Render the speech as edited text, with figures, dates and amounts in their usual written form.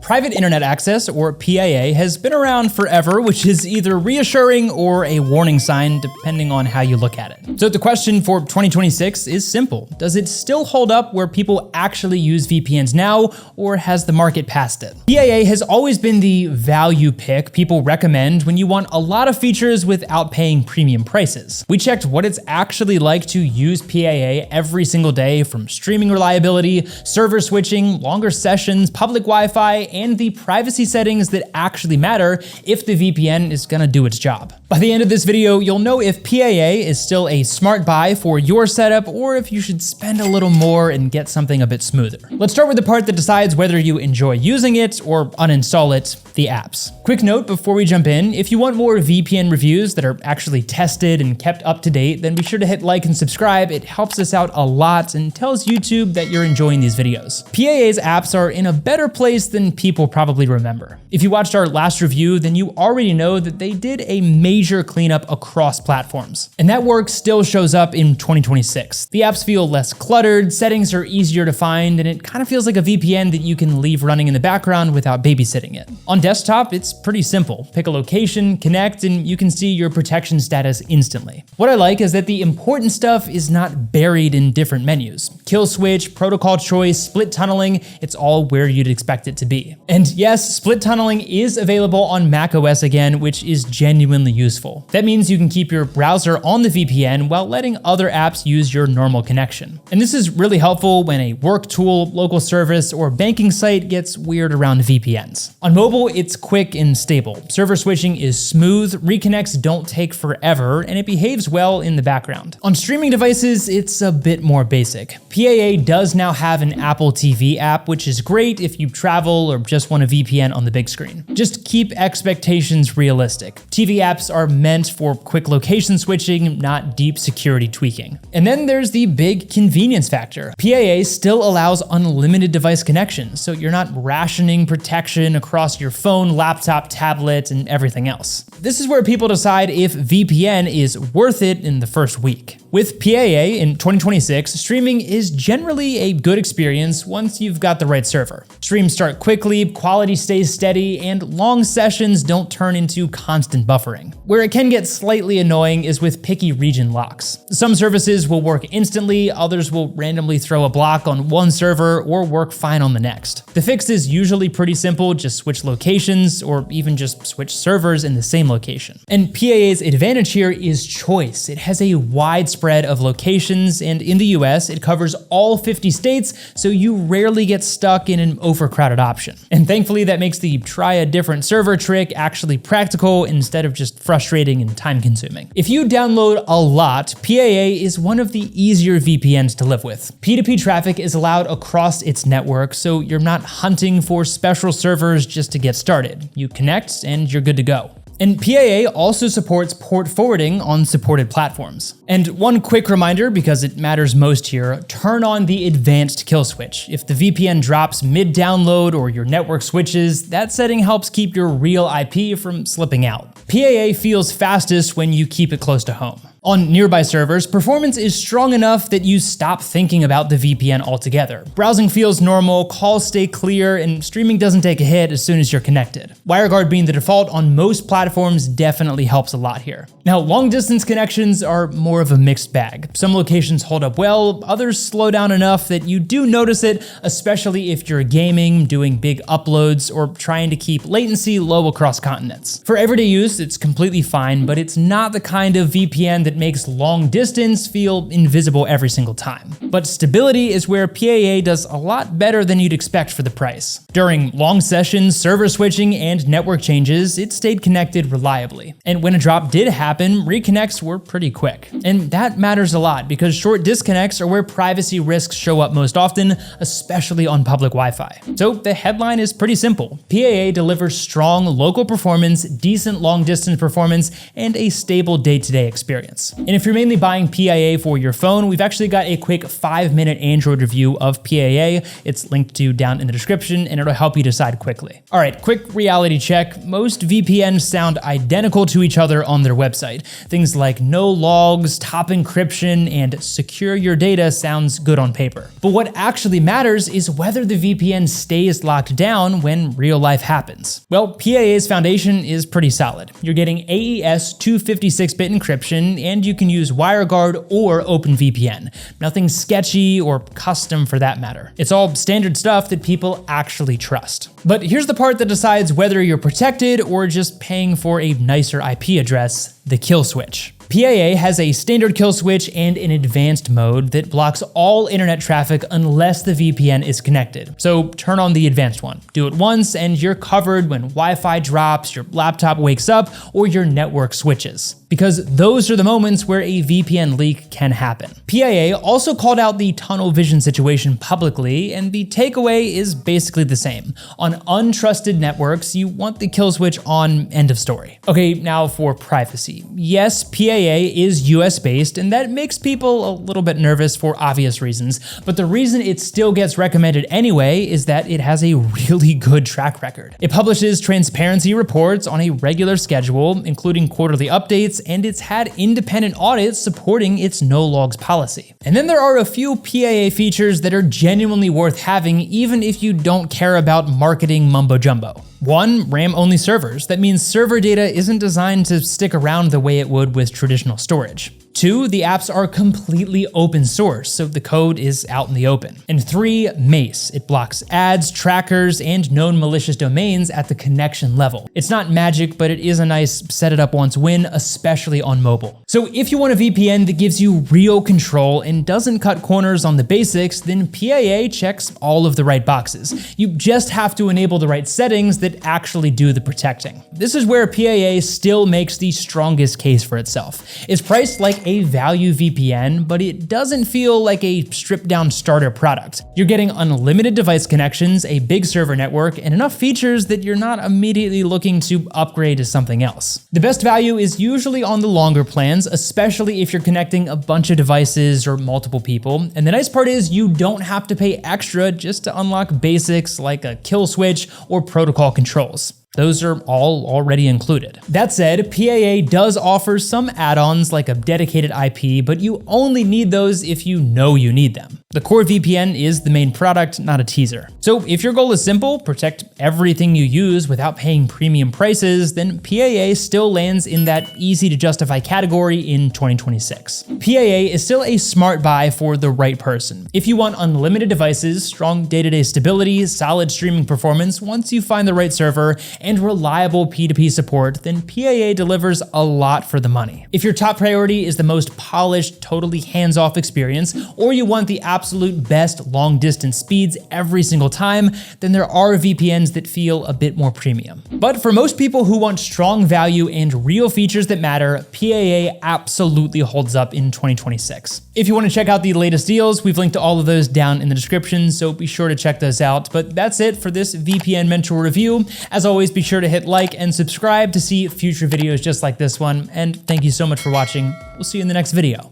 Private internet access, or PIA, has been around forever, which is either reassuring or a warning sign, depending on how you look at it. So the question for 2026 is simple. Does it still hold up where people actually use VPNs now, or has the market passed it? PIA has always been the value pick people recommend when you want a lot of features without paying premium prices. We checked what it's actually like to use PIA every single day, from streaming reliability, server switching, longer sessions, public Wi-Fi, and the privacy settings that actually matter if the VPN is gonna do its job. By the end of this video, you'll know if PIA is still a smart buy for your setup, or if you should spend a little more and get something a bit smoother. Let's start with the part that decides whether you enjoy using it or uninstall it, the apps. Quick note before we jump in, if you want more VPN reviews that are actually tested and kept up to date, then be sure to hit like and subscribe. It helps us out a lot and tells YouTube that you're enjoying these videos. PIA's apps are in a better place than people probably remember. If you watched our last review, then you already know that they did a major cleanup across platforms. And that work still shows up in 2026. The apps feel less cluttered, settings are easier to find, and it kind of feels like a VPN that you can leave running in the background without babysitting it. On desktop, it's pretty simple. Pick a location, connect, and you can see your protection status instantly. What I like is that the important stuff is not buried in different menus. Kill switch, protocol choice, split tunneling, it's all where you'd expect it to be. And yes, split tunneling is available on macOS again, which is genuinely useful. That means you can keep your browser on the VPN while letting other apps use your normal connection. And this is really helpful when a work tool, local service, or banking site gets weird around VPNs. On mobile, it's quick and stable. Server switching is smooth, reconnects don't take forever, and it behaves well in the background. On streaming devices, it's a bit more basic. PIA does now have an Apple TV app, which is great if you travel or just want a VPN on the big screen. Just keep expectations realistic. TV apps are meant for quick location switching, not deep security tweaking. And then there's the big convenience factor. PIA still allows unlimited device connections, so you're not rationing protection across your phone, laptop, tablet, and everything else. This is where people decide if VPN is worth it in the first week. With PIA in 2026, streaming is generally a good experience once you've got the right server. Streams start quickly, quality stays steady, and long sessions don't turn into constant buffering. Where it can get slightly annoying is with picky region locks. Some services will work instantly, others will randomly throw a block on one server or work fine on the next. The fix is usually pretty simple, just switch locations or even just switch servers in the same location. And PIA's advantage here is choice. It has a wide spread of locations, and in the US, it covers all 50 states, so you rarely get stuck in an overcrowded option. And thankfully, that makes the try a different server trick actually practical instead of just frustrating and time-consuming. If you download a lot, PIA is one of the easier VPNs to live with. P2P traffic is allowed across its network, so you're not hunting for special servers just to get started. You connect and you're good to go. And PIA also supports port forwarding on supported platforms. And one quick reminder, because it matters most here, turn on the advanced kill switch. If the VPN drops mid-download or your network switches, that setting helps keep your real IP from slipping out. PIA feels fastest when you keep it close to home. On nearby servers, performance is strong enough that you stop thinking about the VPN altogether. Browsing feels normal, calls stay clear, and streaming doesn't take a hit as soon as you're connected. WireGuard being the default on most platforms definitely helps a lot here. Now, long-distance connections are more of a mixed bag. Some locations hold up well, others slow down enough that you do notice it, especially if you're gaming, doing big uploads, or trying to keep latency low across continents. For everyday use, it's completely fine, but it's not the kind of VPN that makes long distance feel invisible every single time. But stability is where PIA does a lot better than you'd expect for the price. During long sessions, server switching, and network changes, it stayed connected reliably. And when a drop did happen, reconnects were pretty quick. And that matters a lot because short disconnects are where privacy risks show up most often, especially on public Wi-Fi. So the headline is pretty simple. PIA delivers strong local performance, decent long distance performance, and a stable day-to-day experience. updates. And if you're mainly buying PIA for your phone, we've actually got a quick 5-minute Android review of PIA. It's linked to down in the description, and it'll help you decide quickly. All right, quick reality check. Most VPNs sound identical to each other on their website. Things like no logs, top encryption, and secure your data sounds good on paper. But what actually matters is whether the VPN stays locked down when real life happens. Well, PIA's foundation is pretty solid. You're getting AES 256-bit encryption, and you can use WireGuard or OpenVPN. Nothing sketchy or custom for that matter. It's all standard stuff that people actually trust. But here's the part that decides whether you're protected or just paying for a nicer IP address: the kill switch. PIA has a standard kill switch and an advanced mode that blocks all internet traffic unless the VPN is connected. So turn on the advanced one. Do it once and you're covered when Wi-Fi drops, your laptop wakes up, or your network switches. Because those are the moments where a VPN leak can happen. PIA also called out the tunnel vision situation publicly, and the takeaway is basically the same. On untrusted networks, you want the kill switch on, end of story. Okay, now for privacy. Yes, PIA is US-based, and that makes people a little bit nervous for obvious reasons, but the reason it still gets recommended anyway is that it has a really good track record. It publishes transparency reports on a regular schedule, including quarterly updates, and it's had independent audits supporting its no logs policy. And then there are a few PIA features that are genuinely worth having even if you don't care about marketing mumbo jumbo. 1, RAM-only servers. That means server data isn't designed to stick around the way it would with traditional storage. 2, the apps are completely open source, so the code is out in the open. And 3, Mace. It blocks ads, trackers, and known malicious domains at the connection level. It's not magic, but it is a nice set it up once win, especially on mobile. So if you want a VPN that gives you real control and doesn't cut corners on the basics, then PIA checks all of the right boxes. You just have to enable the right settings that actually do the protecting. This is where PIA still makes the strongest case for itself. It's priced like a value VPN, but it doesn't feel like a stripped down starter product. You're getting unlimited device connections, a big server network, and enough features that you're not immediately looking to upgrade to something else. The best value is usually on the longer plans, especially if you're connecting a bunch of devices or multiple people. And the nice part is you don't have to pay extra just to unlock basics like a kill switch or protocol controls. Those are all already included. That said, PIA does offer some add-ons like a dedicated IP, but you only need those if you know you need them. The core VPN is the main product, not a teaser. So if your goal is simple, protect everything you use without paying premium prices, then PIA still lands in that easy to justify category in 2026. PIA is still a smart buy for the right person. If you want unlimited devices, strong day-to-day stability, solid streaming performance once you find the right server, and reliable P2P support, then PIA delivers a lot for the money. If your top priority is the most polished, totally hands-off experience, or you want the absolute best long-distance speeds every single time, then there are VPNs that feel a bit more premium. But for most people who want strong value and real features that matter, PIA absolutely holds up in 2026. If you want to check out the latest deals, we've linked to all of those down in the description, so be sure to check those out. But that's it for this vpnMentor review. As always, be sure to hit like and subscribe to see future videos just like this one. And thank you so much for watching. We'll see you in the next video.